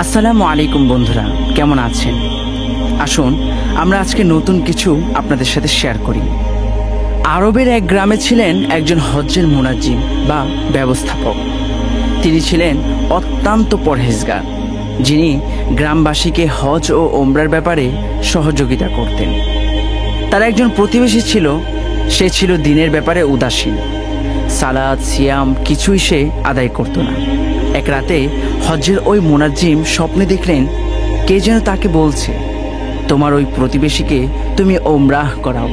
আসসালামু আলাইকুম বন্ধুরা, কেমন আছেন? আসুন আমরা আজকে নতুন কিছু আপনাদের সাথে শেয়ার করি। আরবের এক গ্রামে ছিলেন একজন হজ্জের মুনাজ্জিম বা ব্যবস্থাপক। তিনি ছিলেন অত্যন্ত পরহেজগার, যিনি গ্রামবাসীকে হজ ও ওমরার ব্যাপারে সহযোগিতা করতেন। তার একজন প্রতিবেশী ছিল, সে ছিল দিনের ব্যাপারে উদাসীন। সালাত সিয়াম কিছুই সে আদায় করত না। এক রাতে হজ্জের ওই মুনাজ্জিম স্বপ্নে দেখলেন কে যেন তাকে বলছে, তোমার ওই প্রতিবেশীকে তুমি ওমরাহ করাও।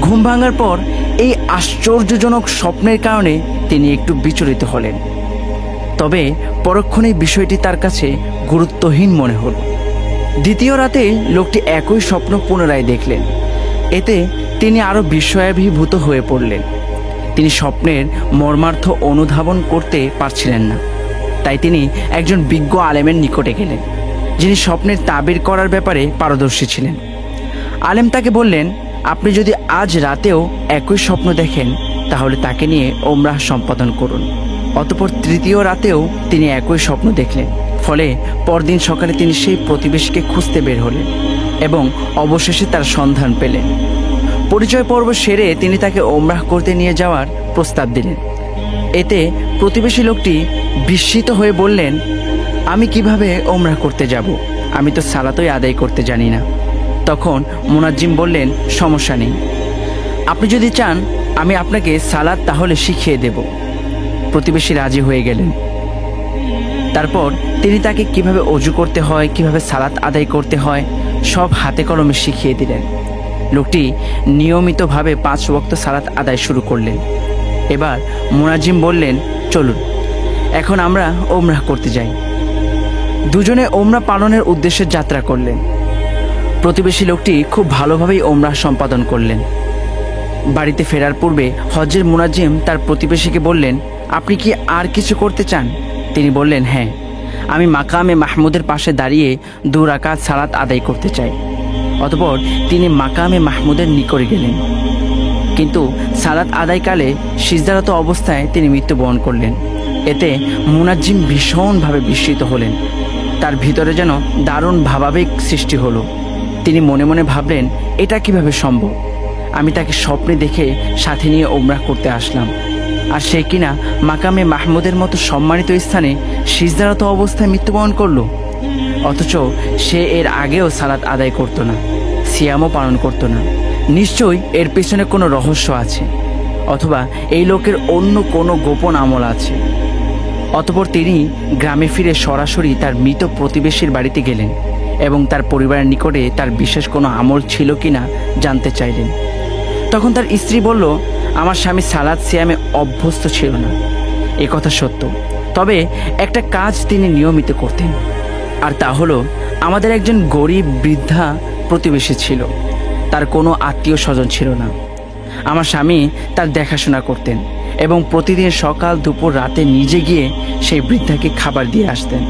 ঘুম ভাঙার পর এই আশ্চর্যজনক স্বপ্নের কারণে তিনি একটু বিচলিত হলেন। তবে পরক্ষণেই বিষয়টি তার কাছে গুরুত্বহীন মনে হল। দ্বিতীয় রাতে লোকটি একই স্বপ্ন পুনরায় দেখলেন। এতে তিনি আরও বিস্ময়াভিভূত হয়ে পড়লেন। তিনি স্বপ্নের মর্মার্থ অনুধাবন করতে পারছিলেন না। তাই তিনি একজন বিজ্ঞ আলেমের নিকটে গেলেন, যিনি স্বপ্নের তাবির করার ব্যাপারে পারদর্শী ছিলেন। আলেম তাকে বললেন, আপনি যদি আজ রাতেও একই স্বপ্ন দেখেন তাহলে তাকে নিয়ে ওমরাহ সম্পাদন করুন। অতঃপর তৃতীয় রাতেও তিনি একই স্বপ্ন দেখলেন। ফলে পরদিন সকালে তিনি সেই প্রতিবেশীকে খুঁজতে বের হলেন এবং অবশেষে তার সন্ধান পেলেন। পরিচয় পর্ব সেরে তিনি তাকে ওমরাহ করতে নিয়ে যাওয়ার প্রস্তাব দিলেন। এতে প্রতিবেশী লোকটি বিস্মিত হয়ে বললেন, আমি কিভাবে ওমরাহ করতে যাব? আমি তো সালাতই আদায় করতে জানি না। তখন মুনাজ্জিম বললেন, সমস্যা নেই, আপনি যদি চান আমি আপনাকে সালাত তাহলে শিখিয়ে দেব। প্রতিবেশী রাজি হয়ে গেলেন। তারপর তিনি তাকে কিভাবে অজু করতে হয়, কিভাবে সালাত আদায় করতে হয় সব হাতে কলমে শিখিয়ে দিলেন। লোকটি নিয়মিতভাবে 5 ওয়াক্ত সালাত আদায় শুরু করলেন। এবার মুনাজ্জিম বললেন, চলুন এখন আমরা ওমরাহ করতে যাই। দুজনে ওমরাহ পালনের উদ্দেশ্যে যাত্রা করলেন। প্রতিবেশী লোকটি খুব ভালোভাবেই ওমরাহ সম্পাদন করলেন। বাড়িতে ফেরার পূর্বে হজ্জের মুনাজ্জিম তার প্রতিবেশীকে বললেন, আপনি কি আর কিছু করতে চান? তিনি বললেন, হ্যাঁ, আমি মাকামে মাহমুদের পাশে দাঁড়িয়ে 2 রাকাত সালাত আদায় করতে চাই। অতঃপর তিনি মাকামে মাহমুদের নিকটে গেলেন। কিন্তু সালাত আদায়কালে সিজদারত অবস্থায় তিনি মৃত্যুবরণ করলেন। এতে মুনাজ্জিম ভীষণভাবে বিস্মিত হলেন। তার ভিতরে যেন দারুণ ভাবাবেগ সৃষ্টি হলো। তিনি মনে মনে ভাবলেন, এটা কিভাবে সম্ভব? আমি তাকে স্বপ্নে দেখে সাথে নিয়ে ওমরাহ করতে আসলাম, আর সে কিনা মাকামে মাহমুদের মতো সম্মানিত স্থানে সিজদারত অবস্থায় মৃত্যুবরণ করলো। অথচ সে এর আগেও সালাত আদায় করত না, সিয়ামও পালন করত না। নিশ্চয়ই এর পেছনে কোনো রহস্য আছে, অথবা এই লোকের অন্য কোনো গোপন আমল আছে। অতঃপর তিনি গ্রামে ফিরে সরাসরি তার মৃত প্রতিবেশীর বাড়িতে গেলেন এবং তার পরিবারের নিকটে তার বিশেষ কোনো আমল ছিল কিনা জানতে চাইলেন। তখন তার স্ত্রী বলল, আমার স্বামী সালাত সিয়ামে অভ্যস্ত ছিল না। এ কথা সত্য, তবে একটা কাজ তিনি নিয়মিত করতেন, আর তা হলো আমাদের একজন গরিব বৃদ্ধা প্রতিবেশী ছিল। তার কোনো আত্মীয় স্বজন ছিল না। আমার স্বামী তার দেখাশোনা করতেন এবং প্রতিদিন সকাল দুপুর রাতে নিজে গিয়ে সেই বৃদ্ধাকে খাবার দিয়ে আসতেন।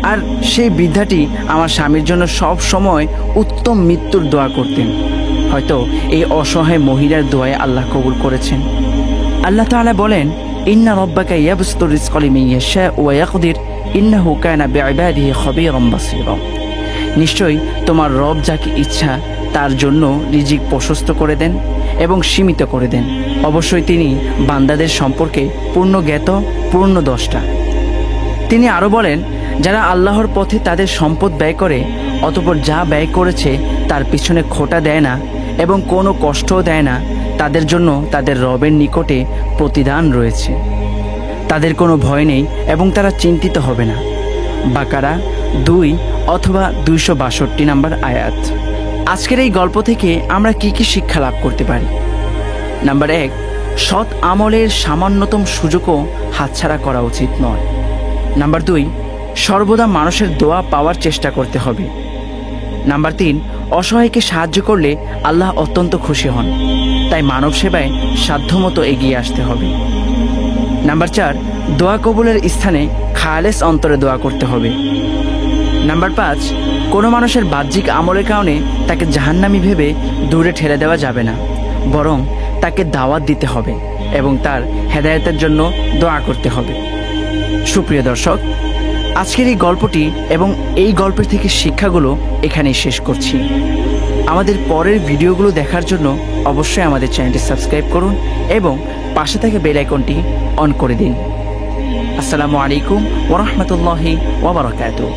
আর সেই বৃদ্ধাটি আমার স্বামীর জন্য সব সময় উত্তম মৃত্যুর দোয়া করতেন। হয়তো এই অসহায় মহিলার দোয়ায় আল্লাহ কবুল করেছেন। আল্লাহ তাআলা বলেন, ইন্না রব্বাকা ইয়াবসুতু রিজকা লিমান ইয়াশাউ ওয়া ইয়াকদির ইন্নাহু কানা বিইবাদিহি খাবীরাম বাসীরা। নিশ্চয়ই তোমার রব যাকে ইচ্ছা তার জন্য রিজিক প্রশস্ত করে দেন এবং সীমিত করে দেন। অবশ্যই তিনি বান্দাদের সম্পর্কে পূর্ণ জ্ঞাত, পূর্ণ দ্রষ্টা। তিনি আরও বলেন, যারা আল্লাহর পথে তাদের সম্পদ ব্যয় করে অতঃপর যা ব্যয় করেছে তার পিছনে খোটা দেয় না এবং কোনো কষ্টও দেয় না, তাদের জন্য তাদের রবের নিকটে প্রতিদান রয়েছে। তাদের কোনো ভয় নেই এবং তারা চিন্তিত হবে না। বাকারা 2 অথবা 262 নম্বর আয়াত। আজকের এই গল্প থেকে আমরা কি কি শিক্ষা লাভ করতে পারি? নাম্বার 1, সৎ আমলের সামান্যতম সুযোগও হাতছাড়া করা উচিত নয়। নাম্বার 2, সর্বদা মানুষের দোয়া পাওয়ার চেষ্টা করতে হবে। নাম্বার 3, অসহায়কে সাহায্য করলে আল্লাহ অত্যন্ত খুশি হন, তাই মানব সেবায় সাধ্যমতো এগিয়ে আসতে হবে। নাম্বার 4, দোয়া কবুলের স্থানে খালেস অন্তরে দোয়া করতে হবে। নাম্বার 5, কোনো মানুষের বাহ্যিক আমলের কারণে তাকে জাহান্নামী ভেবে দূরে ঠেলে দেওয়া যাবে না, বরং তাকে দাওয়াত দিতে হবে এবং তার হেদায়েতের জন্য দোয়া করতে হবে। সুপ্রিয় দর্শক, আজকের এই গল্পটি এবং এই গল্পের থেকে শিক্ষাগুলো এখানেই শেষ করছি। আমাদের পরের ভিডিওগুলো দেখার জন্য অবশ্যই আমাদের চ্যানেলটি সাবস্ক্রাইব করুন এবং পাশে থাকা বেল আইকনটি অন করে দিন। আসসালামু আলাইকুম ওয়া রাহমাতুল্লাহি ওয়া বারাকাতুহু।